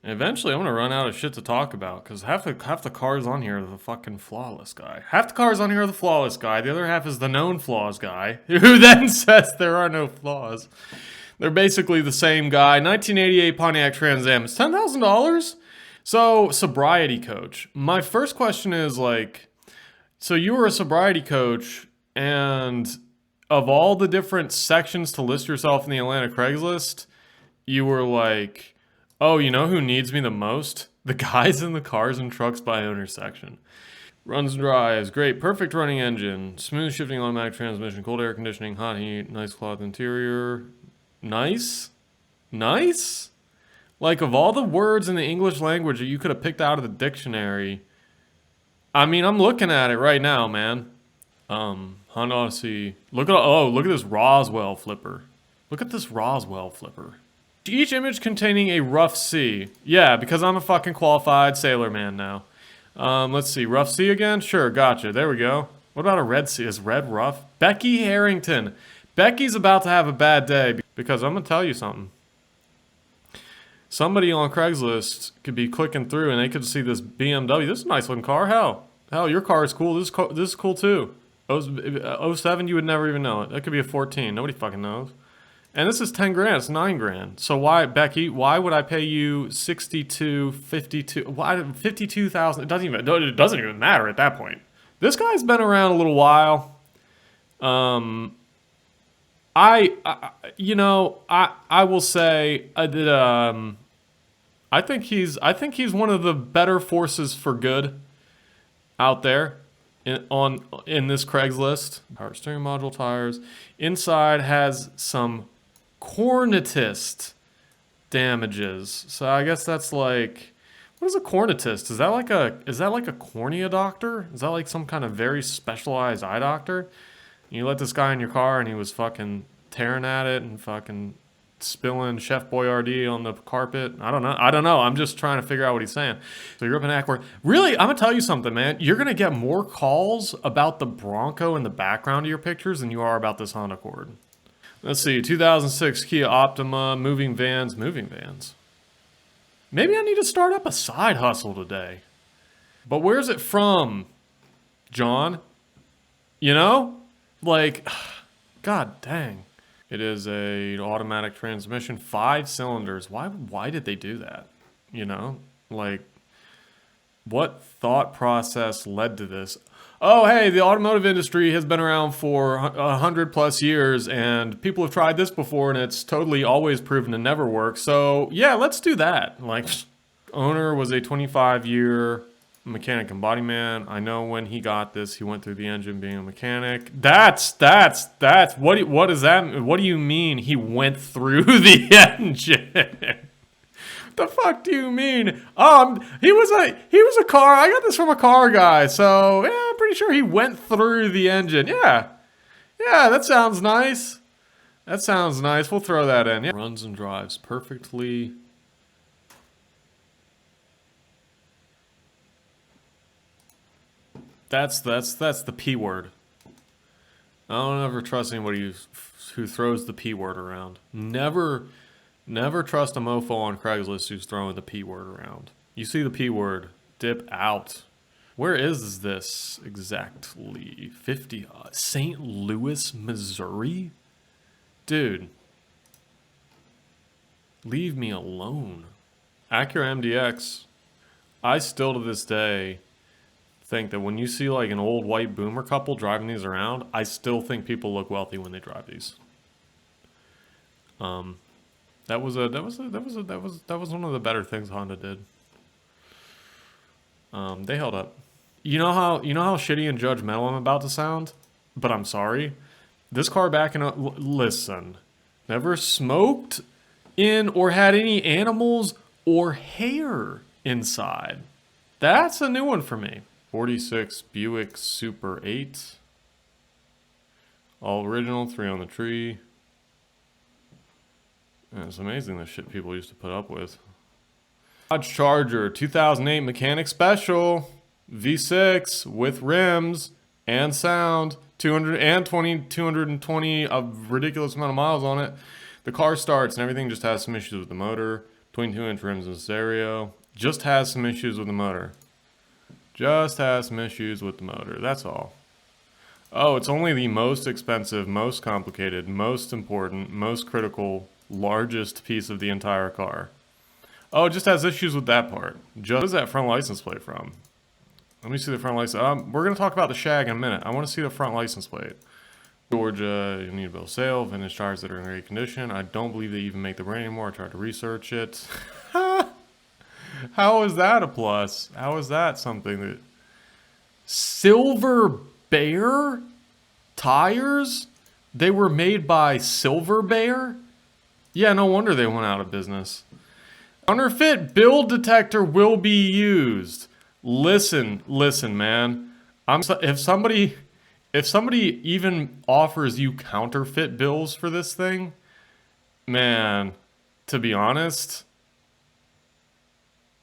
Eventually, I'm gonna run out of shit to talk about because half the cars on here are the fucking flawless guy. Half the cars on here are the flawless guy. The other half is the known flaws guy, who then says there are no flaws. They're basically the same guy. 1988 Pontiac Trans Am. It's $10,000. So sobriety coach. My first question is like, so you were a sobriety coach, and of all the different sections to list yourself in the Atlanta Craigslist, you were like, oh, you know who needs me the most? The guys in the cars and trucks by owner section. Runs and drives, great, perfect running engine, smooth shifting automatic transmission, cold air conditioning, hot heat, nice cloth interior. Nice? Nice? Like, of all the words in the English language that you could have picked out of the dictionary, I mean, I'm looking at it right now, man. Honda Odyssey. Look at this Roswell flipper. Look at this Roswell flipper. Each image containing a rough sea. Yeah, because I'm a fucking qualified sailor man now. Let's see. Rough sea again? Sure, gotcha. There we go. What about a red sea? Is red rough? Becky Harrington. Becky's about to have a bad day because I'm going to tell you something. Somebody on Craigslist could be clicking through and they could see this BMW. This is a nice looking car. Hell, your car is cool. This is cool too. 07, you would never even know it. That could be a 14. Nobody fucking knows. And this is 10 grand. It's 9 grand. So why, Becky, why would I pay you 52, why 52,000? It doesn't even matter at that point. This guy's been around a little while. I will say that I think he's one of the better forces for good out there in this Craigslist. Power steering module, tires. Inside has some cornetist damages. So I guess that's like, what is a cornetist? Is that like a cornea doctor? Is that like some kind of very specialized eye doctor? You let this guy in your car and he was fucking tearing at it and fucking spilling Chef Boyardee on the carpet. I don't know. I'm just trying to figure out what he's saying. So you're up in Ackworth. Really, I'm going to tell you something, man. You're going to get more calls about the Bronco in the background of your pictures than you are about this Honda Accord. Let's see. 2006 Kia Optima. Moving vans. Maybe I need to start up a side hustle today. But where's it from, John? You know? Like, god dang. It is a automatic transmission, 5 cylinders. Why did they do that? You know? Like, what thought process led to this? Oh, hey, the automotive industry has been around for 100 plus years, and people have tried this before, and it's totally always proven to never work. So, yeah, let's do that. Like, owner was a 25-year mechanic and body man. I know when he got this, he went through the engine being a mechanic. That's what does that mean? What do you mean he went through the engine? The fuck do you mean? He was a car. I got this from a car guy, so yeah, I'm pretty sure he went through the engine. Yeah, that sounds nice. We'll throw that in. Yeah. Runs and drives perfectly. That's the P word. I don't ever trust anybody who throws the P word around. Never trust a mofo on Craigslist who's throwing the P word around. You see the P word, dip out. Where is this exactly? 50 St. Louis, Missouri? Dude. Leave me alone. Acura MDX. I still to this day think that when you see like an old white boomer couple driving these around, I still think people look wealthy when they drive these. That was one of the better things Honda did. They held up. You know how shitty and judgmental I'm about to sound, but I'm sorry. This car back in listen, never smoked in or had any animals or hair inside. That's a new one for me. 46 Buick Super 8. All original, 3 on the tree. Yeah, it's amazing the shit people used to put up with. Dodge Charger 2008 Mechanic Special V6 with rims and sound. 220 a ridiculous amount of miles on it. The car starts and everything, just has some issues with the motor. 22-inch rims and stereo. Just has some issues with the motor. Just has some issues with the motor, that's all. Oh, it's only the most expensive, most complicated, most important, most critical, largest piece of the entire car. Oh, it just has issues with that part. What is that front license plate from? Let me see the front license. We're going to talk about the shag in a minute. I want to see the front license plate. Georgia, you need a bill of sale, vintage tires that are in great condition. I don't believe they even make the brand anymore. I tried to research it. How is that a plus? How is that something that... Silver Bear tires? They were made by Silver Bear? Yeah, no wonder they went out of business. Counterfeit bill detector will be used. Listen, man. If somebody even offers you counterfeit bills for this thing, man, to be honest,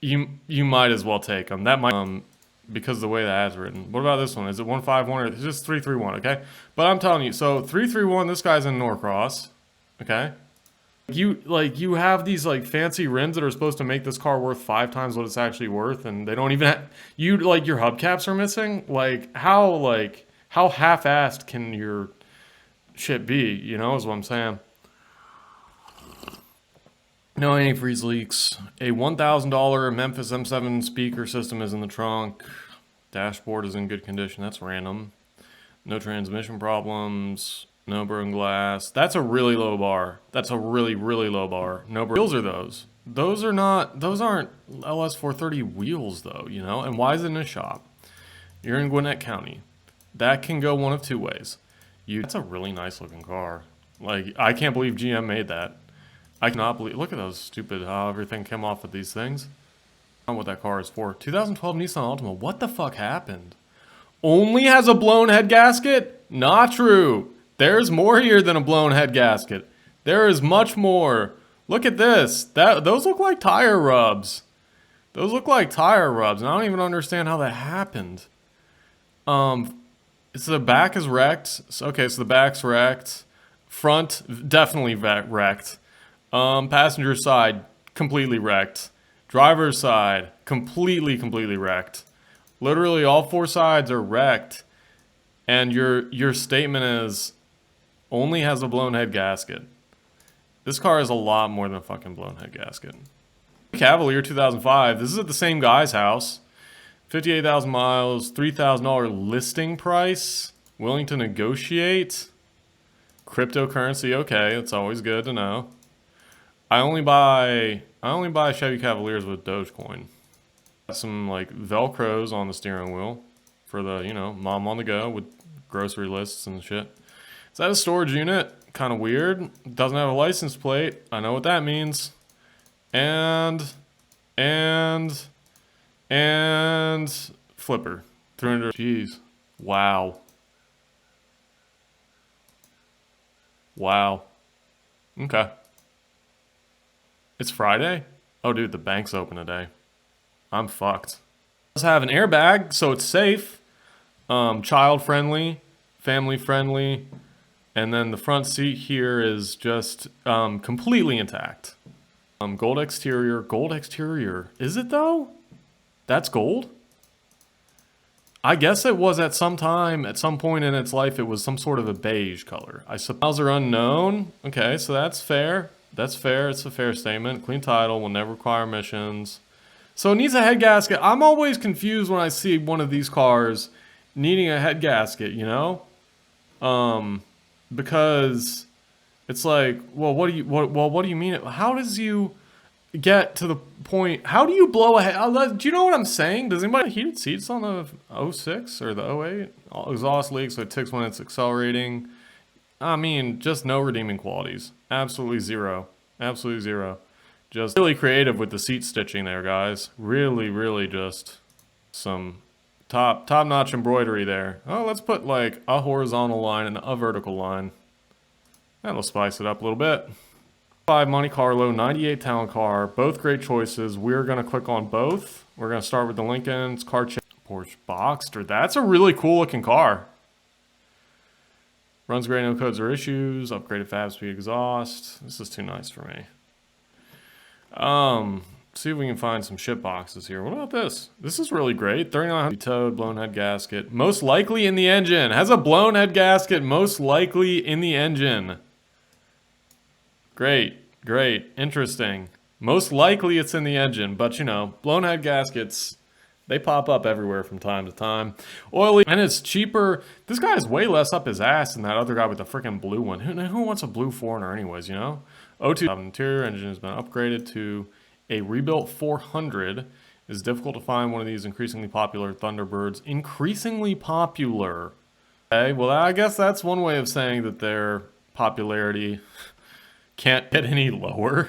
you might as well take them. That might because of the way the ad's written. What about this one? Is it 151 or it's just 331? Okay, but I'm telling you, so 331. This guy's in Norcross. Okay. You have these like fancy rims that are supposed to make this car worth 5 times what it's actually worth, and they don't even have, your hubcaps are missing. How half-assed can your shit be, you know, is what I'm saying. No antifreeze leaks. A $1,000 Memphis M7 speaker system is in the trunk. Dashboard is in good condition. That's random. No transmission problems. No broken glass. That's a really low bar. That's a really, really low bar. No wheels are those. Those aren't LS430 wheels though, you know? And why is it in a shop? You're in Gwinnett County. That can go one of two ways. That's a really nice looking car. Like, I can't believe GM made that. I cannot believe, look at those stupid, how everything came off with these things. I don't know what that car is for. 2012 Nissan Altima. What the fuck happened? Only has a blown head gasket? Not true. There's more here than a blown head gasket. There is much more. Look at this. Those look like tire rubs. Those look like tire rubs, and I don't even understand how that happened. The back is wrecked. Okay, so the back's wrecked. Front, definitely wrecked. Passenger side, completely wrecked. Driver's side, completely wrecked. Literally all 4 sides are wrecked. And your statement is... only has a blown head gasket. This car has a lot more than a fucking blown head gasket. Cavalier 2005. This is at the same guy's house. 58,000 miles, $3,000 listing price. Willing to negotiate. Cryptocurrency, okay, it's always good to know. I only buy Chevy Cavaliers with Dogecoin. Got some like Velcros on the steering wheel for the, you know, mom on the go with grocery lists and shit. Is that a storage unit? Kind of weird. Doesn't have a license plate. I know what that means. And flipper. 300. Jeez. Wow. Wow. Okay. It's Friday? Oh, dude, the bank's open today. I'm fucked. It does have an airbag, so it's safe. Child friendly, family friendly. And then the front seat here is just completely intact. Gold exterior. Gold exterior. Is it though? That's gold? I guess it was at some time, at some point in its life, it was some sort of a beige color. I suppose are unknown. Okay, so that's fair. That's fair. It's a fair statement. Clean title will never require emissions. So it needs a head gasket. I'm always confused when I see one of these cars needing a head gasket, you know? Because it's like, well, what do you mean? How does you get to the point? How do you blow a head? Do you know what I'm saying? Does anybody have heated seats on the 06 or the 08? Exhaust leaks, so it ticks when it's accelerating. I mean, just no redeeming qualities. Absolutely zero. Absolutely zero. Just really creative with the seat stitching there, guys. Really just some top-notch embroidery there. Oh, let's put like a horizontal line and a vertical line. That'll spice it up a little bit. 5 Monte Carlo, 98 Town Car. Both great choices. We're going to click on both. We're going to start with the Lincoln's car check. Porsche Boxster. That's a really cool looking car. Runs great, no codes or issues. Upgraded fab speed exhaust. This is too nice for me. See if we can find some shit boxes here. What about this? This is really great. 3900 towed, blown head gasket. Most likely in the engine. Has a blown head gasket, most likely in the engine. Great, great, interesting. Most likely it's in the engine, but you know, blown head gaskets, they pop up everywhere from time to time. Oily, and it's cheaper. This guy is way less up his ass than that other guy with the freaking blue one. Who wants a blue Foreigner anyways, you know? O2 interior engine has been upgraded to a rebuilt 400. It's difficult to find one of these increasingly popular Thunderbirds. Increasingly popular. Okay, well I guess that's one way of saying that their popularity can't get any lower.